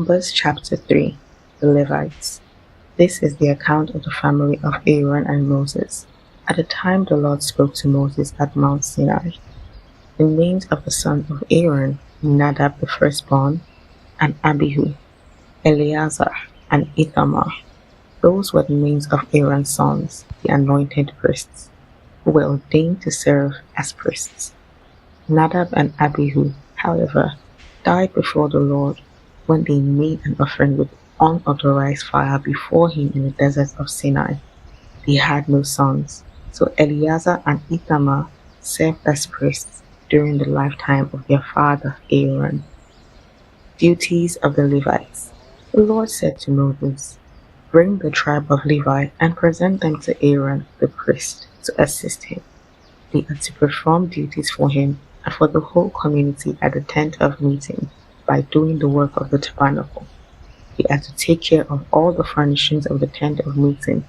Numbers chapter 3. The Levites. This is the account of the family of Aaron and Moses. At the time the Lord spoke to Moses at Mount Sinai. The names of the sons of Aaron, Nadab the firstborn, and Abihu, Eleazar, and Ithamar. Those were the names of Aaron's sons, the anointed priests, who were ordained to serve as priests. Nadab and Abihu, however, died before the Lord when they made an offering with unauthorized fire before him in the desert of Sinai. They had no sons, so Eleazar and Ithamar served as priests during the lifetime of their father Aaron. Duties of the Levites. The Lord said to Moses, "Bring the tribe of Levi and present them to Aaron the priest to assist him. They are to perform duties for him and for the whole community at the tent of meeting by doing the work of the tabernacle. They are to take care of all the furnishings of the tent of meeting,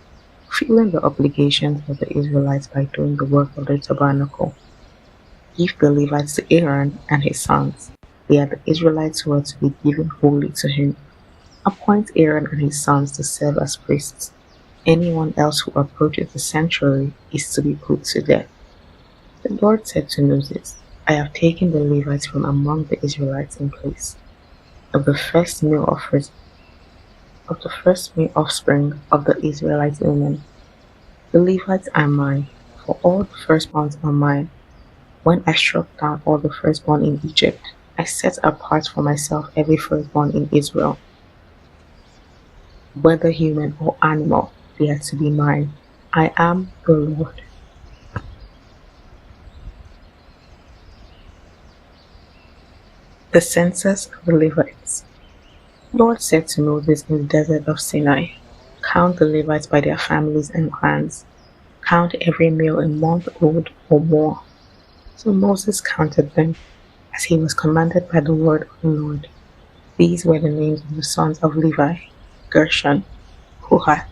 fulfilling the obligations of the Israelites by doing the work of the tabernacle. Give the Levites to Aaron and his sons. They are the Israelites who are to be given wholly to him. Appoint Aaron and his sons to serve as priests. Anyone else who approaches the sanctuary is to be put to death." The Lord said to Moses, "I have taken the Levites from among the Israelites in place of the first male offspring of the Israelite women. The Levites are mine, for all the firstborns are mine. When I struck down all the firstborn in Egypt, I set apart for myself every firstborn in Israel. Whether human or animal, they are to be mine. I am the Lord." The census of the Levites. The Lord said to Moses in the desert of Sinai, "Count the Levites by their families and clans. Count every male a month old or more." So Moses counted them, as he was commanded by the word of the Lord. These were the names of the sons of Levi: Gershon, Kohath,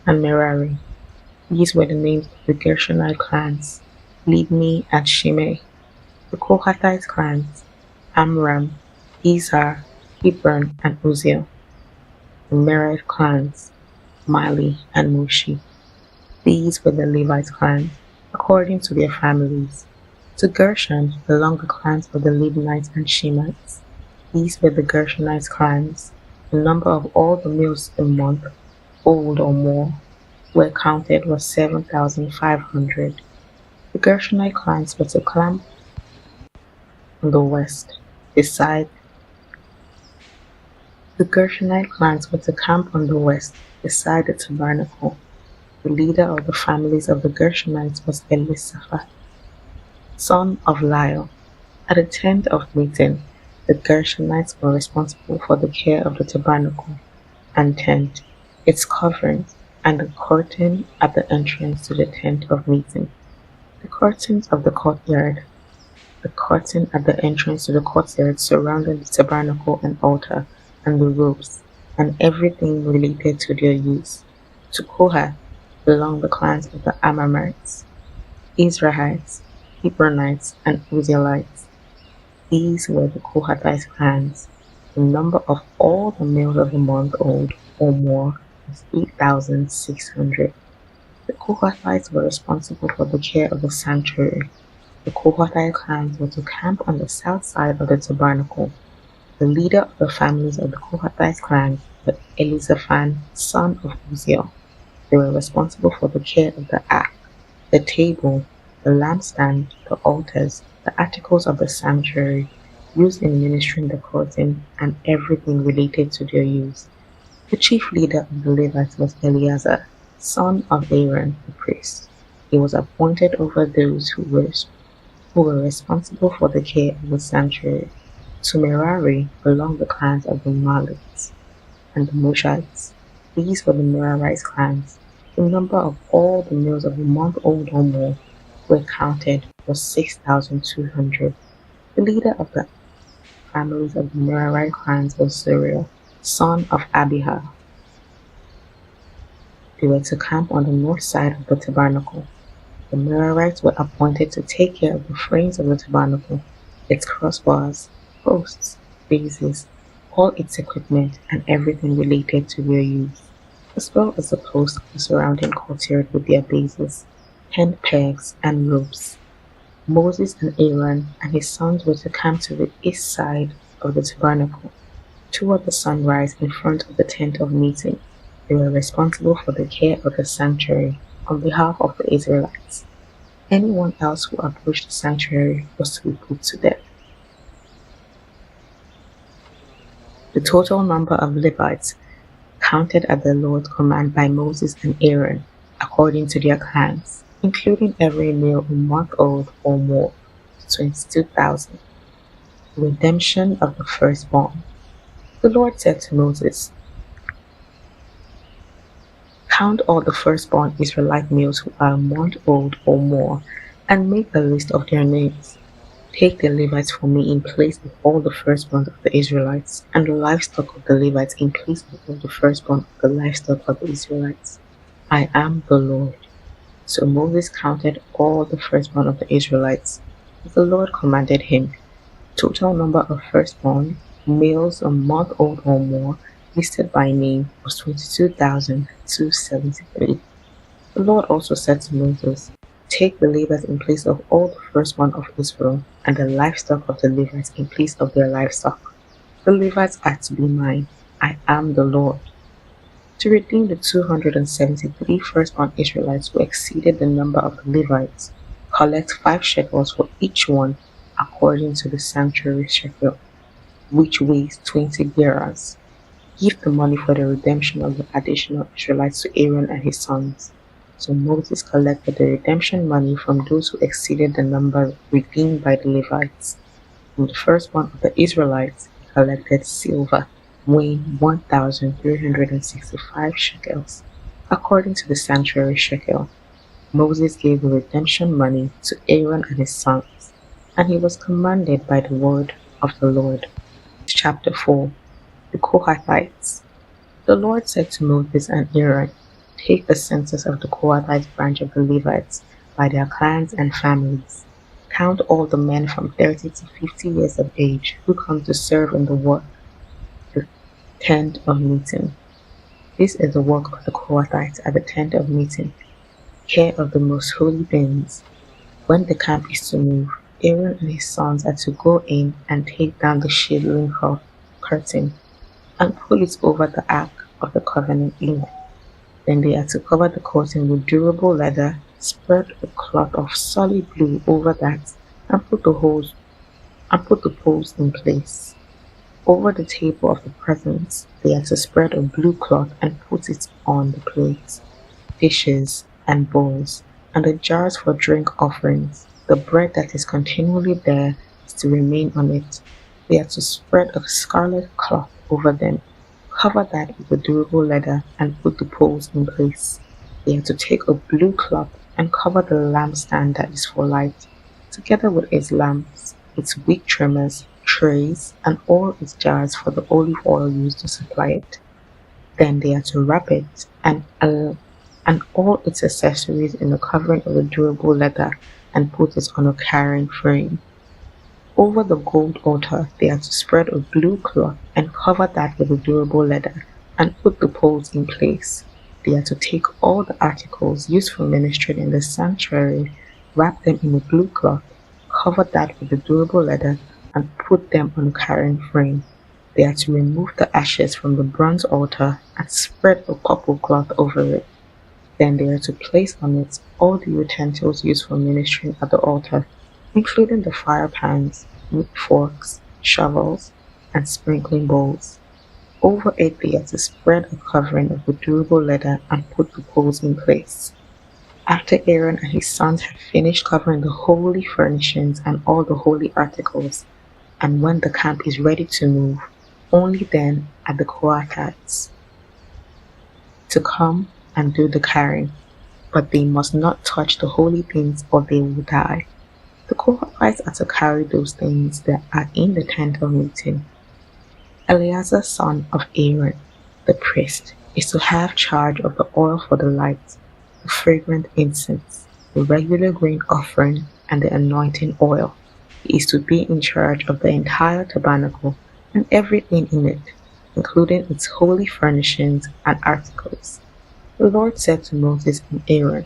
and Merari. These were the names of the Gershonite clans: Libni and Shimei. The Kohathite clans: Amram, Izhar, Hebron, and Uzziel. The Merari clans: Mali and Mushi. These were the Levite clans, according to their families. To Gershon belonged the clans of the Libnites and Shemites. These were the Gershonite clans. The number of all the males a month, old or more, were counted was 7,500. The Gershonite clans were to camp on the west, beside the tabernacle. The leader of the families of the Gershonites was Elisaphat, son of Liel. At the tent of meeting, the Gershonites were responsible for the care of the tabernacle and tent, its coverings, and the curtain at the entrance to the tent of meeting, the curtains of the courtyard, the curtain at the entrance to the courtyard surrounding the tabernacle and altar, and the ropes, and everything related to their use. To Kohath belonged the clans of the Amramites, Israelites, Hebronites, and Uzzielites. These were the Kohathite clans. The number of all the males of the month old or more was 8,600. The Kohathites were responsible for the care of the sanctuary. The Kohathite clans were to camp on the south side of the tabernacle. The leader of the families of the Kohathite clans was Elizaphan, son of Uzziel. They were responsible for the care of the ark, the table, the lampstand, the altars, the articles of the sanctuary used in ministering the curtain, and everything related to their use. The chief leader of the Levites was Eleazar, son of Aaron the priest. He was appointed over those who were responsible for the care of the sanctuary. To Merari belonged the clans of the Malites and the Mushites. These were the Merarites clans. The number of all the males of the month old or more were counted was 6,200. The leader of the families of the Merari clans was Zuriel, son of Abihar. They were to camp on the north side of the tabernacle. The Merarites were appointed to take care of the frames of the tabernacle, its crossbars, posts, bases, all its equipment and everything related to their use, as well as the posts of the surrounding courtyard with their bases, tent pegs, and ropes. Moses and Aaron and his sons were to camp to the east side of the tabernacle, toward the sunrise in front of the tent of meeting. They were responsible for the care of the sanctuary on behalf of the Israelites. Anyone else who approached the sanctuary was to be put to death. The total number of Levites counted at the Lord's command by Moses and Aaron, according to their clans, including every male a month old or more, 22,000. Redemption of the firstborn. The Lord said to Moses, "Count all the firstborn Israelite males who are a month old or more, and make a list of their names. Take the Levites for me in place of all the firstborn of the Israelites, and the livestock of the Levites in place of all the firstborn of the livestock of the Israelites. I am the Lord." So Moses counted all the firstborn of the Israelites, as the Lord commanded him. Total number of firstborn males a month old or more, listed by name, was 22,273. The Lord also said to Moses, "Take the Levites in place of all the firstborn of Israel, and the livestock of the Levites in place of their livestock. The Levites are to be mine. I am the Lord." To redeem the 273 firstborn Israelites who exceeded the number of the Levites, collect 5 shekels for each one, according to the sanctuary shekel, which weighs 20 gerahs. Give the money for the redemption of the additional Israelites to Aaron and his sons. So Moses collected the redemption money from those who exceeded the number redeemed by the Levites. From the firstborn of the Israelites, he collected silver, weighing 1,365 shekels, according to the sanctuary shekel. Moses gave the redemption money to Aaron and his sons, and he was commanded by the word of the Lord. Chapter 4. The Kohathites. The Lord said to Moses and Aaron, "Take the census of the Kohathite branch of the Levites by their clans and families. Count all the men from 30 to 50 years of age who come to serve in the work, the tent of meeting. This is the work of the Kohathites at the tent of meeting, care of the most holy things. When the camp is to move, Aaron and his sons are to go in and take down the shielding curtain and pull it over the ark of the covenant in. Then they are to cover the curtain with durable leather, spread a cloth of solid blue over that, and put the poles in place. Over the table of the presence, they are to spread a blue cloth and put it on the plates, dishes, and bowls, and the jars for drink offerings. The bread that is continually there is to remain on it. They are to spread a scarlet cloth over them, cover that with a durable leather, and put the poles in place. They are to take a blue cloth and cover the lampstand that is for light, together with its lamps, its wick trimmers, trays, and all its jars for the olive oil used to supply it. Then they are to wrap it and all its accessories in the covering of the durable leather and put it on a carrying frame. Over the gold altar, they are to spread a blue cloth and cover that with a durable leather and put the poles in place. They are to take all the articles used for ministering in the sanctuary, wrap them in a blue cloth, cover that with a durable leather, and put them on a carrying frame. They are to remove the ashes from the bronze altar and spread a purple cloth over it. Then they are to place on it all the utensils used for ministering at the altar, including the fire pans, meat forks, shovels, and sprinkling bowls. Over it they are to spread a covering of the durable leather and put the poles in place. After Aaron and his sons have finished covering the holy furnishings and all the holy articles, and when the camp is ready to move, only then are the Kohathites to come and do the carrying, but they must not touch the holy things or they will die. The Kohathites are to carry those things that are in the tent of meeting. Eleazar, son of Aaron, the priest, is to have charge of the oil for the light, the fragrant incense, the regular grain offering, and the anointing oil. He is to be in charge of the entire tabernacle and everything in it, including its holy furnishings and articles. The Lord said to Moses and Aaron,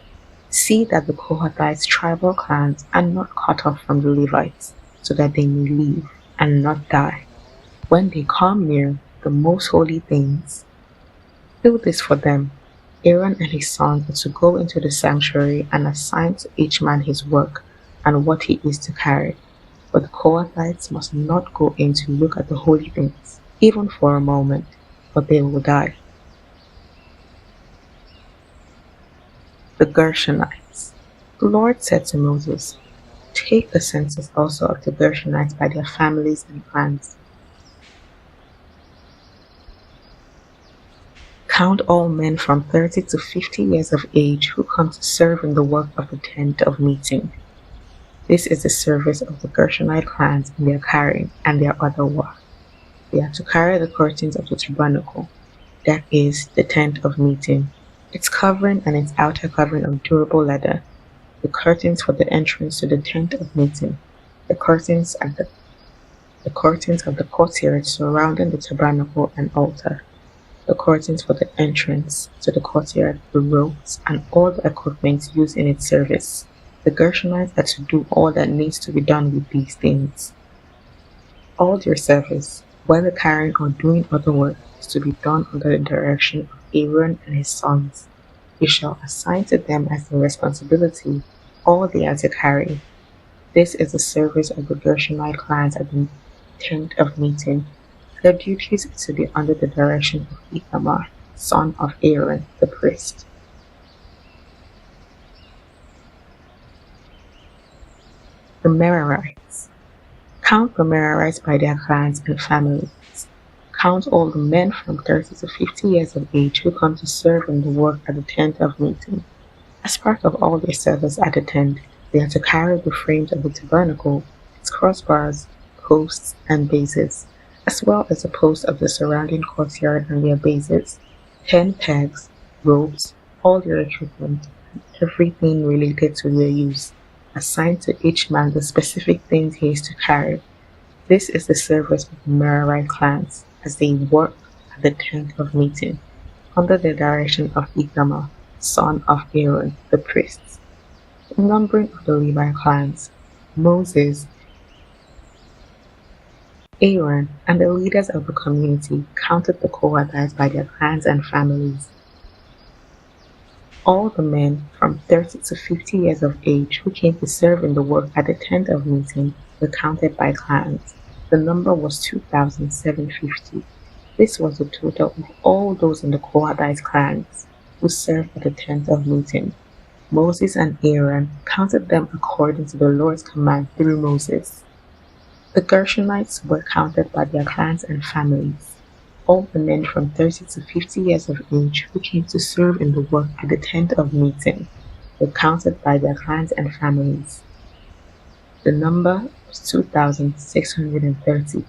"See that the Kohathites' tribal clans are not cut off from the Levites, so that they may live and not die. When they come near the most holy things, do this for them. Aaron and his sons are to go into the sanctuary and assign to each man his work and what he is to carry. But the Kohathites must not go in to look at the holy things, even for a moment, or they will die." The Gershonites. The Lord said to Moses, "Take a census also of the Gershonites by their families and clans. Count all men from 30 to 50 years of age who come to serve in the work of the tent of meeting. This is the service of the Gershonite clans in their carrying and their other work. They are to carry the curtains of the tabernacle, that is, the tent of meeting, its covering and its outer covering of durable leather, the curtains for the entrance to the tent of meeting, the curtains of the courtyard surrounding the tabernacle and altar, the curtains for the entrance to the courtyard, the ropes, and all the equipment used in its service. The Gershonites are to do all that needs to be done with these things. All their service, whether carrying or doing other work, is to be done under the direction of Aaron and his sons. You shall assign to them as their responsibility all they are to carry. This is the service of the Gershonite clans at the tent of meeting. Their duties are to be under the direction of Ithamar, son of Aaron, the priest. The Merarites. Count the Merarites by their clans and families. Count all the men from 30 to 50 years of age who come to serve in the work at the tent of meeting. As part of all their service at the tent, they are to carry the frames of the tabernacle, its crossbars, posts, and bases, as well as the posts of the surrounding courtyard and their bases, 10 pegs, ropes, all their equipment, and everything related to their use, assigned to each man the specific things he is to carry. This is the service of the Merarite clans as they work at the tent of meeting, under the direction of Ithamar, son of Aaron, the priest. The numbering of the Levi clans. Moses, Aaron, and the leaders of the community counted the Kohathites by their clans and families. All the men from 30 to 50 years of age who came to serve in the work at the tent of meeting were counted by clans. The number was 2,750. This was the total of all those in the Kohathite clans who served at the tent of meeting. Moses and Aaron counted them according to the Lord's command through Moses. The Gershonites were counted by their clans and families. All the men from 30 to 50 years of age who came to serve in the work at the tent of meeting were counted by their clans and families. The number was 2,630.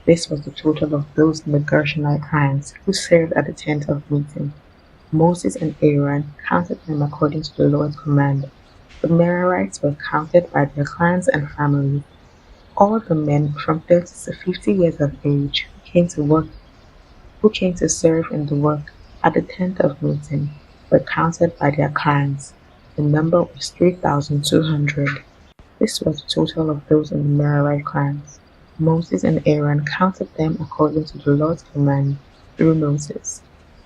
This was the total of those in the Gershonite clans who served at the tent of meeting. Moses and Aaron counted them according to the Lord's command. The Merarites were counted by their clans and families. All the men from 30 to 50 years of age who came to serve in the work at the tent of meeting were counted by their clans. The number was 3,200. This was the total of those in the Merarite clans. Moses and Aaron counted them according to the Lord's command through Moses.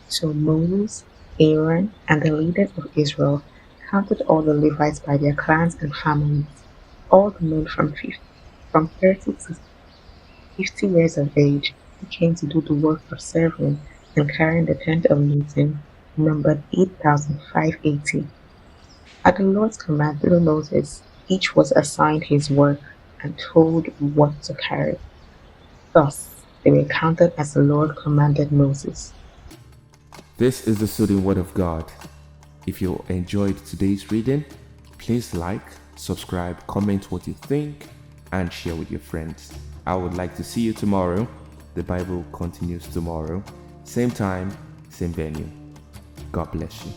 So Moses, Aaron, and the leaders of Israel counted all the Levites by their clans and families. All the men from 30 to 50 years of age who came to do the work of serving and carrying the tent of meeting numbered 8,580. At the Lord's command through Moses, each was assigned his work and told what to carry. Thus, they were counted as the Lord commanded Moses. This is the soothing word of God. If you enjoyed today's reading, please like, subscribe, comment what you think, and share with your friends. I would like to see you tomorrow. The Bible continues tomorrow. Same time, same venue. God bless you.